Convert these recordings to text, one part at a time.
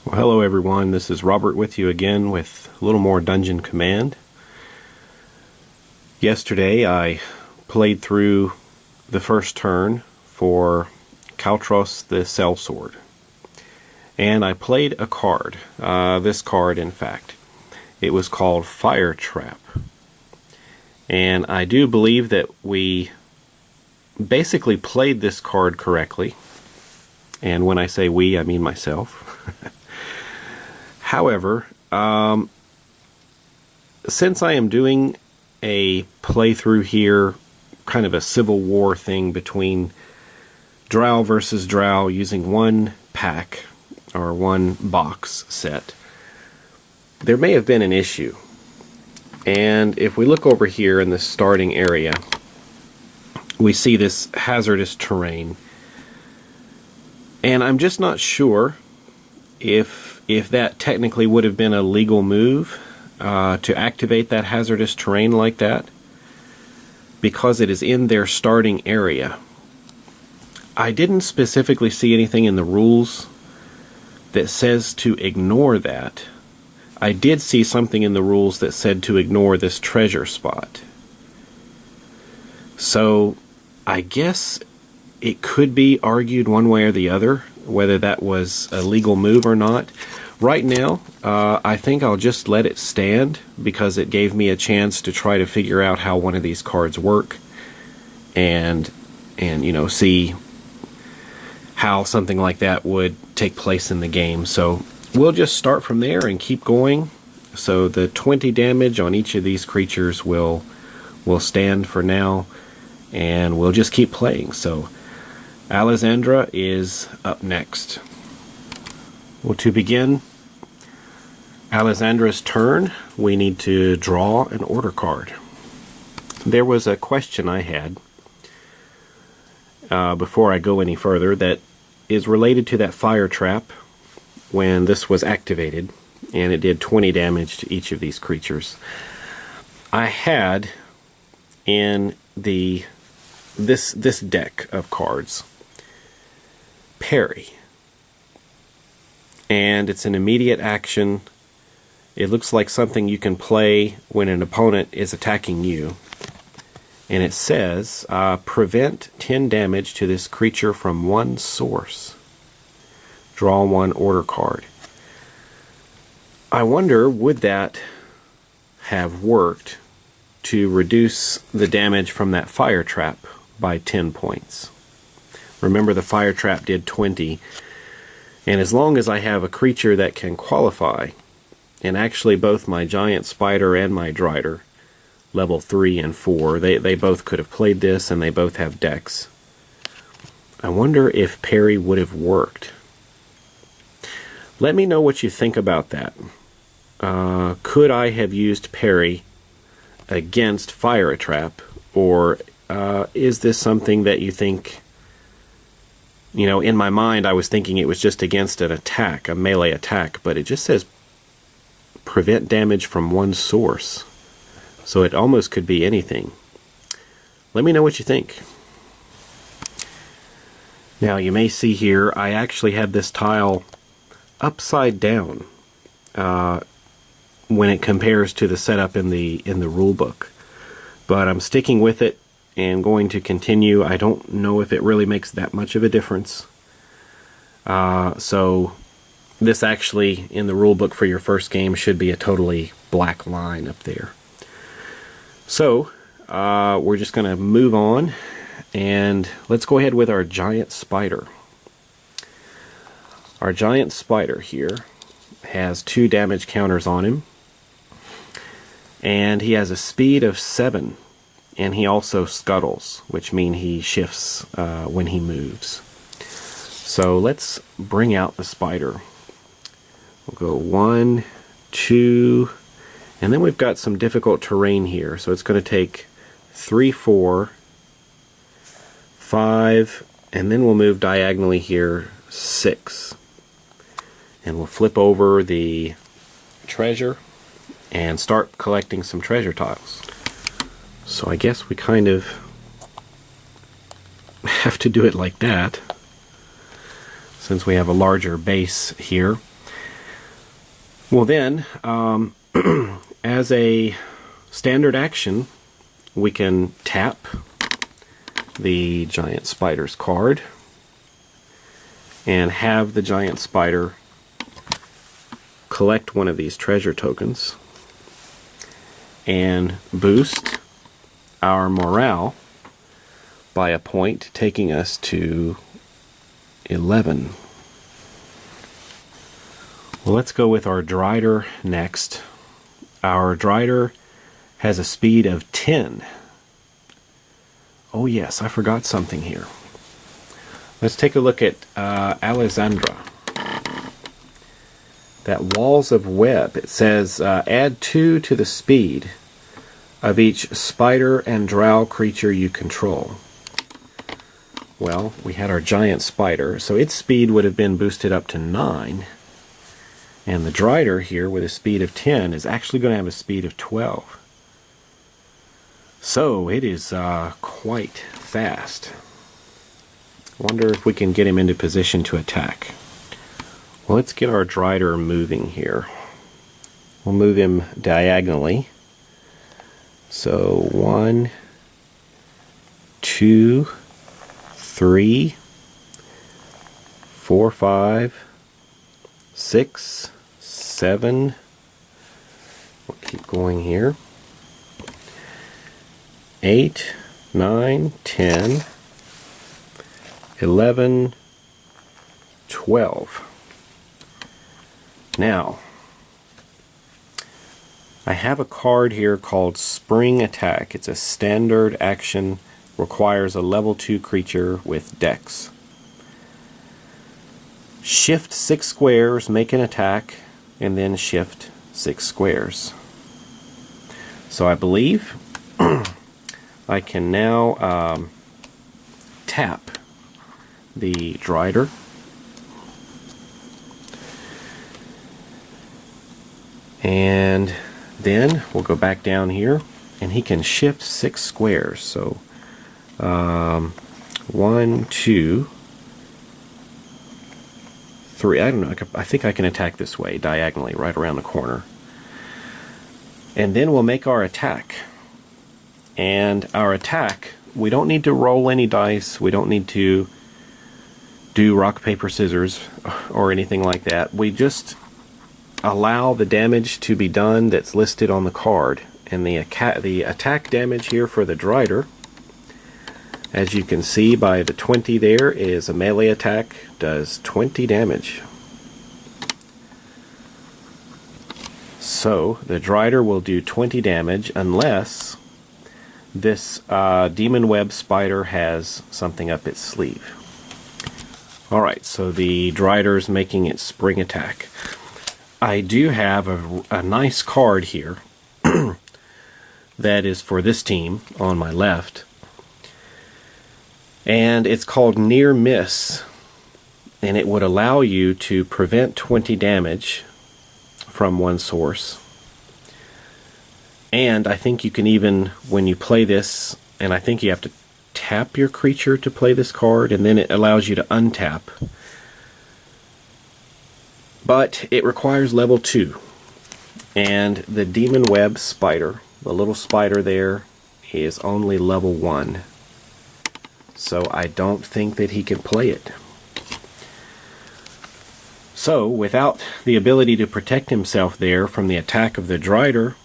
Well, hello everyone, this is Robert with you again with a little more Dungeon Command. Yesterday I played through the first turn for Kaltros the Sellsword. And I played a card, this card in fact. It was called Fire Trap. And I do believe that we basically played this card correctly. And when I say we, I mean myself. However, since I am doing a playthrough here, kind of a Civil War thing between Drow versus Drow using one pack or one box set, there may have been an issue. And if we look over here in the starting area, we see this hazardous terrain. And I'm just not sure if that technically would have been a legal move to activate that hazardous terrain like that, because it is in their starting area. I didn't specifically see anything in the rules that says to ignore that. I did see something in the rules that said to ignore this treasure spot. So I guess it could be argued one way or the other whether that was a legal move or not. Right now, I think I'll just let it stand because it gave me a chance to try to figure out how one of these cards work and you know, see how something like that would take place in the game. So we'll just start from there and keep going. So the 20 damage on each of these creatures will stand for now, and we'll just keep playing. So Alessandra is up next. Well, to begin Alessandra's turn, we need to draw an order card. There was a question I had before I go any further that is related to that fire trap when this was activated, and it did 20 damage to each of these creatures. I had in this deck of cards parry, and it's an immediate action. It looks like something you can play when an opponent is attacking you, and it says prevent 10 damage to this creature from one source. Draw one order card. I wonder, would that have worked to reduce the damage from that fire trap by 10 points? Remember, the fire trap did 20, and as long as I have a creature that can qualify, and actually both my giant spider and my Drider, level 3 and 4, they both could have played this, and they both have decks. I wonder if parry would have worked. Let me know what you think about that. Could I have used parry against fire trap, or is this something that you think, you know, in my mind I was thinking it was just against an attack, a melee attack, but it just says prevent damage from one source. So it almost could be anything. Let me know what you think. Now you may see here I actually had this tile upside down when it compares to the setup in the rule book. But I'm sticking with it and going to continue. I don't know if it really makes that much of a difference. So this actually, in the rule book for your first game, should be a totally black line up there. So we're just going to move on, and let's go ahead with our giant spider. Our giant spider here has 2 damage counters on him, and he has a speed of 7. And he also scuttles, which means he shifts when he moves. So let's bring out the spider. We'll go 1, 2, and then we've got some difficult terrain here. So it's going to take 3, 4, 5, and then we'll move diagonally here 6. And we'll flip over the treasure and start collecting some treasure tiles. So I guess we kind of have to do it like that, since we have a larger base here. Well then, as a standard action, we can tap the giant spider's card and have the giant spider collect one of these treasure tokens and boost our morale by a point, taking us to 11. Well, let's go with our Drider next. Our Drider has a speed of 10. Oh yes, I forgot something here. Let's take a look at Alessandra. That Walls of Web. It says add 2 to the speed of each spider and drow creature you control. Well, we had our giant spider, so its speed would have been boosted up to 9. And the Drider here with a speed of 10 is actually going to have a speed of 12. So it is quite fast. Wonder if we can get him into position to attack. Well, let's get our Drider moving here. We'll move him diagonally. So 1, 2, 3, 4, 5, 6, 7. We'll keep going here. 8, 9, 10, 11, 12. Now, I have a card here called Spring Attack. It's a standard action, requires a level 2 creature with Dex. Shift 6 squares, make an attack, and then shift 6 squares. So I believe I can now tap the Drider. And then we'll go back down here, and he can shift 6 squares. So 1, 2, 3. I don't know. I think I can attack this way, diagonally, right around the corner. And then we'll make our attack. And our attack, we don't need to roll any dice. We don't need to do rock, paper, scissors or anything like that. We just allow the damage to be done that's listed on the card. And the attack damage here for the Drider, as you can see by the 20 there, is a melee attack, does 20 damage. So the Drider will do 20 damage unless this Demon Web Spider has something up its sleeve. Alright, so the Drider's making its spring attack. I do have a nice card here that is for this team on my left. And it's called Near Miss. And it would allow you to prevent 20 damage from one source. And I think you can even, when you play this, and I think you have to tap your creature to play this card, and then it allows you to untap. But it requires level 2. And the Demon Web Spider, the little spider there, is only level 1. So I don't think that he can play it. So, without the ability to protect himself there from the attack of the Drider,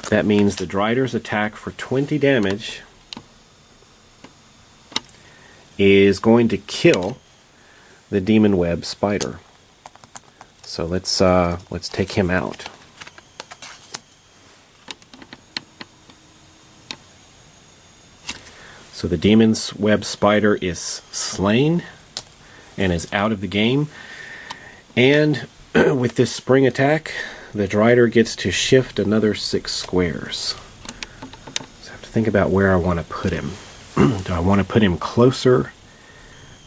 that means the Drider's attack for 20 damage is going to kill the Demon Web Spider. So let's take him out. So the Demon's Web Spider is slain and is out of the game. And with this spring attack, the Drider gets to shift another 6 squares. So I have to think about where I want to put him. Do I want to put him closer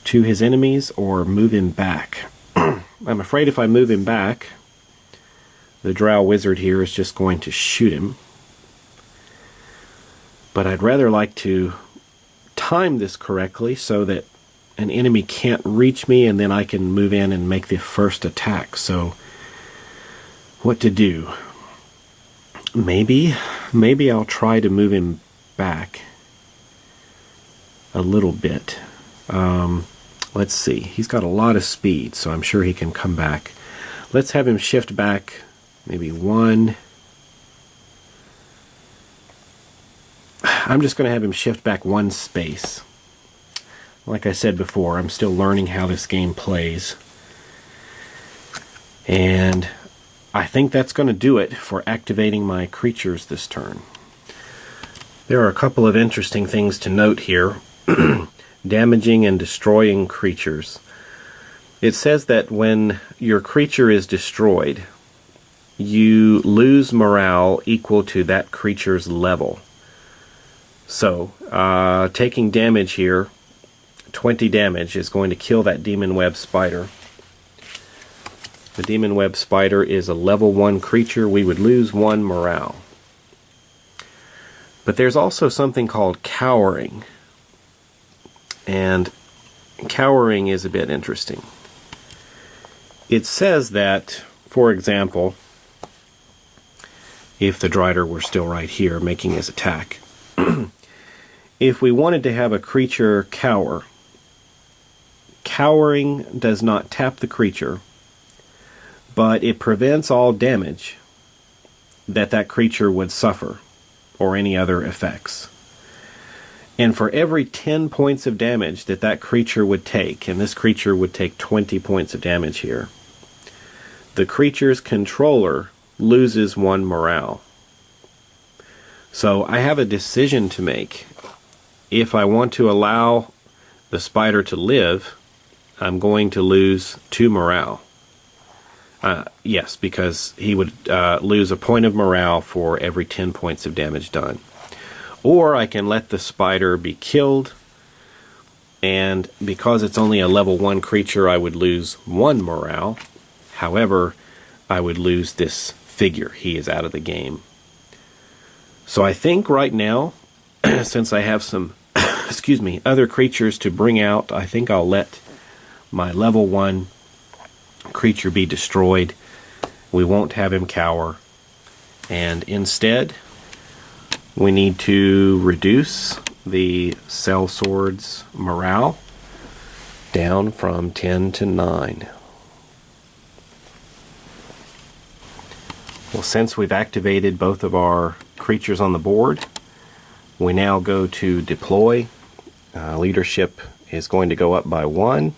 to his enemies or move him back? I'm afraid if I move him back, the Drow Wizard here is just going to shoot him. But I'd rather like to time this correctly so that an enemy can't reach me and then I can move in and make the first attack. So what to do. Maybe I'll try to move him back a little bit. Let's see. He's got a lot of speed, so I'm sure he can come back. Let's have him shift back maybe one. I'm just going to have him shift back one space. Like I said before, I'm still learning how this game plays. And I think that's going to do it for activating my creatures this turn. There are a couple of interesting things to note here. Damaging and destroying creatures. It says that when your creature is destroyed, you lose morale equal to that creature's level. So, taking damage here, 20 damage, is going to kill that demon web spider. The demon web spider is a level 1 creature. We would lose 1 morale. But there's also something called cowering. And cowering is a bit interesting. It says that, for example, if the Drider were still right here making his attack, if we wanted to have a creature cower, cowering does not tap the creature, but it prevents all damage that creature would suffer, or any other effects. And for every 10 points of damage that creature would take, and this creature would take 20 points of damage here, the creature's controller loses 1 morale. So I have a decision to make. If I want to allow the spider to live, I'm going to lose 2 morale. Yes, because he would lose a point of morale for every 10 points of damage done. Or I can let the spider be killed, and because it's only a level 1 creature, I would lose 1 morale. However, I would lose this figure. He is out of the game. So I think right now, since I have some other creatures to bring out, I think I'll let my level 1 creature be destroyed. We won't have him cower. And instead, we need to reduce the sellsword's morale down from 10 to 9. Well, since we've activated both of our creatures on the board, we now go to deploy. Leadership is going to go up by 1,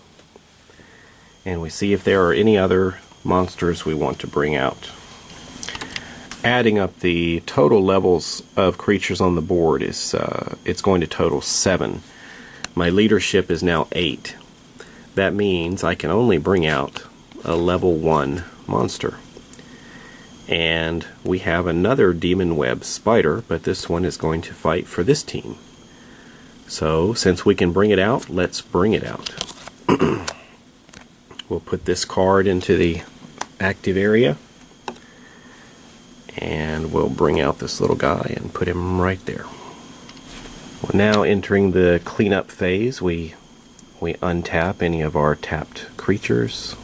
and we see if there are any other monsters we want to bring out. Adding up the total levels of creatures on the board is it's going to total 7. My leadership is now 8. That means I can only bring out a level 1 monster. And we have another demon web spider, but this one is going to fight for this team. So since we can bring it out, let's bring it out. We'll put this card into the active area, and we'll bring out this little guy and put him right there. Well, now entering the cleanup phase, we untap any of our tapped creatures.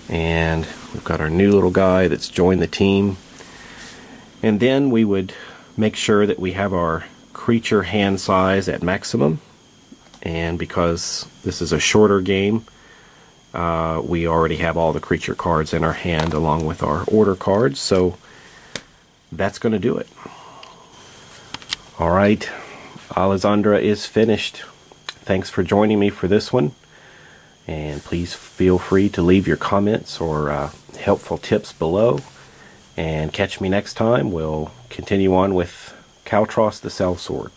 And we've got our new little guy that's joined the team. And then we would make sure that we have our creature hand size at maximum. And because this is a shorter game, we already have all the creature cards in our hand along with our order cards, so that's going to do it. Alright, Alessandra is finished. Thanks for joining me for this one, and please feel free to leave your comments or helpful tips below, and catch me next time. We'll continue on with Kaltros the Sellsword.